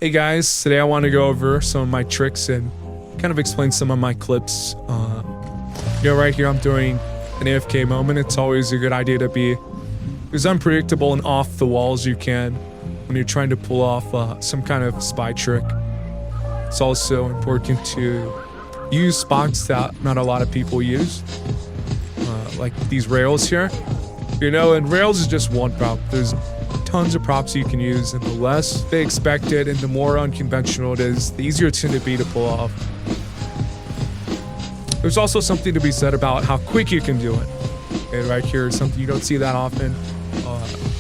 Hey guys, today I want to go over some of my tricks and kind of explain some of my clips. Right here I'm doing an AFK moment. It's always a good idea to be as unpredictable and off the wall as you can when you're trying to pull off some kind of spy trick. It's also important to use spots that not a lot of people use, like these rails here. And rails is just one prop. There's tons of props you can use, and the less they expect it and the more unconventional it is, the easier it's going to be to pull off. There's also something to be said about how quick you can do it. And right here is something you don't see that often.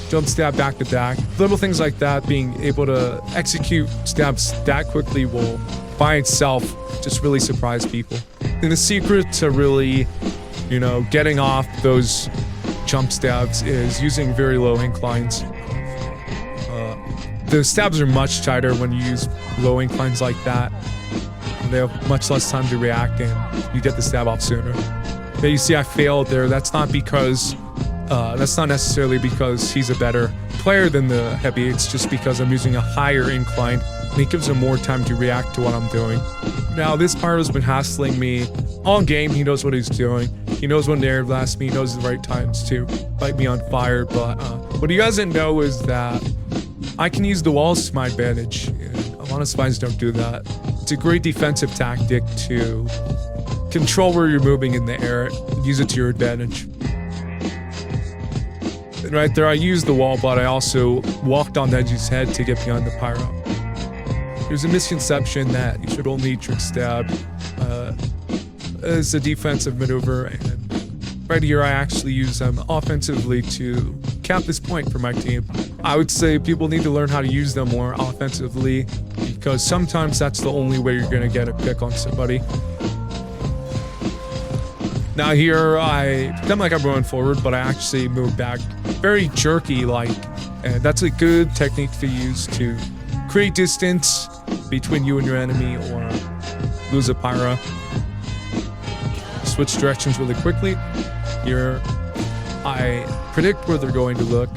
Jump stab back to back. Little things like that, being able to execute stabs that quickly will by itself just really surprise people. And the secret to really, getting off those jump stabs is using very low inclines. The stabs are much tighter when you use low inclines like that. They have much less time to react and you get the stab off sooner. But you see I failed there. That's not necessarily because he's a better player than the heavy. It's just because I'm using a higher incline and it gives him more time to react to what I'm doing. Now this pyro's been hassling me all game. He knows what he's doing. He knows when to air blast me. He knows the right times to light me on fire. But what he doesn't know is that I can use the walls to my advantage. A lot of spies don't do that. It's a great defensive tactic to control where you're moving in the air and use it to your advantage. And right there, I used the wall, but I also walked on Neji's head to get behind the pyro. There's a misconception that you should only trick stab as a defensive maneuver, and right here I actually use them offensively to cap this point for my team. I would say people need to learn how to use them more offensively because sometimes that's the only way you're going to get a pick on somebody. Now here I pretend like I'm going forward, but I actually move back very jerky-like, and that's a good technique to use to create distance between you and your enemy or lose a pyro. Switch directions really quickly. Here I predict where they're going to look.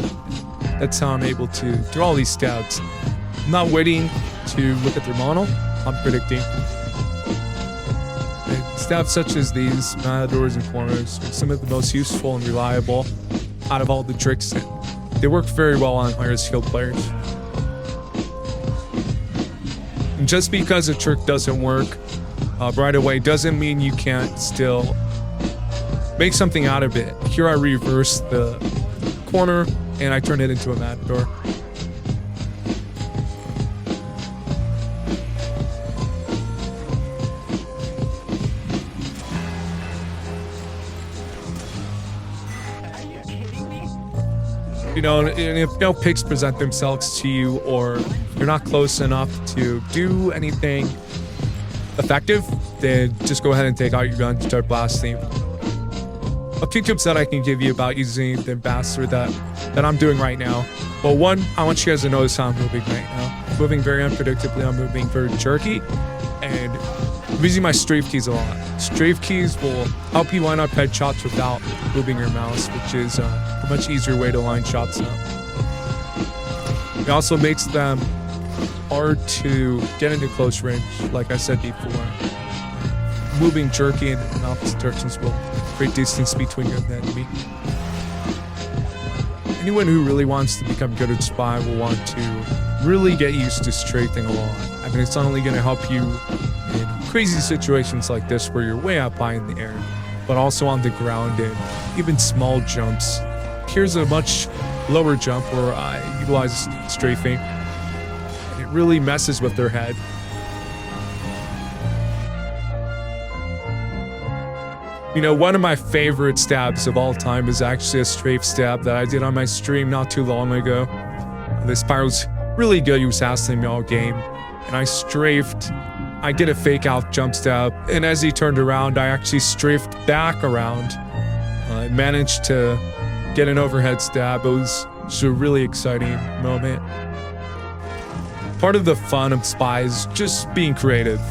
That's how I'm able to draw these stabs. I'm not waiting to look at their model, I'm predicting. And stabs such as these, matadors and corners, are some of the most useful and reliable out of all the tricks. They work very well on higher skilled players. And just because a trick doesn't work right away doesn't mean you can't still make something out of it. Here I reverse the corner and I turn it into a matador. And if no picks present themselves to you or you're not close enough to do anything effective, then just go ahead and take out your gun and start blasting. A few tips that I can give you about using the ambassador that I'm doing right now. Well, one, I want you guys to notice how I'm moving right now. I'm moving very unpredictably, I'm moving very jerky, and I'm using my strafe keys a lot. Strafe keys will help you line up headshots without moving your mouse, which is a much easier way to line shots up. It also makes them hard to get into close range, like I said before. Moving jerky in opposite directions will create distance between you and the enemy. Anyone who really wants to become good at spy will want to really get used to strafing a lot. I mean, it's not only going to help you in crazy situations like this where you're way up high in the air, but also on the ground and even small jumps. Here's a much lower jump where I utilize strafing, and it really messes with their head. One of my favorite stabs of all time is actually a strafe stab that I did on my stream not too long ago. This pyro's really good. He was hassling me all game, and I strafed. I did a fake out jump stab, and as he turned around, I actually strafed back around. I managed to get an overhead stab. It was just a really exciting moment. Part of the fun of spy is just being creative.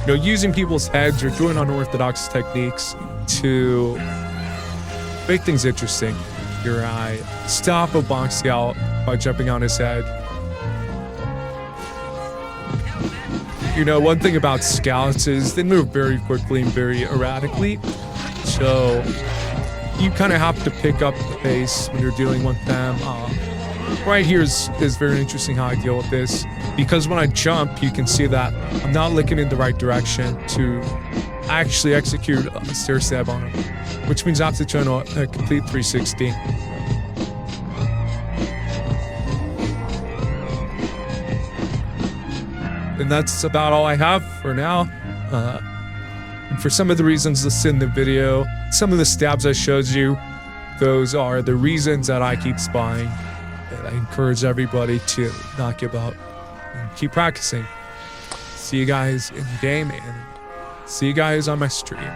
Using people's heads or doing unorthodox techniques to make things interesting. Here I stop a box scout by jumping on his head. You know, one thing about scouts is they move very quickly and very erratically. So you kind of have to pick up the pace when you're dealing with them. Right here is very interesting how I deal with this, because when I jump, you can see that I'm not looking in the right direction to actually execute a stair stab on him, which means I have to turn a complete 360. And that's about all I have for now. And for some of the reasons listed in the video, some of the stabs I showed you, those are the reasons that I keep spying. And I encourage everybody to not give up and keep practicing. See you guys in the game, and see you guys on my stream.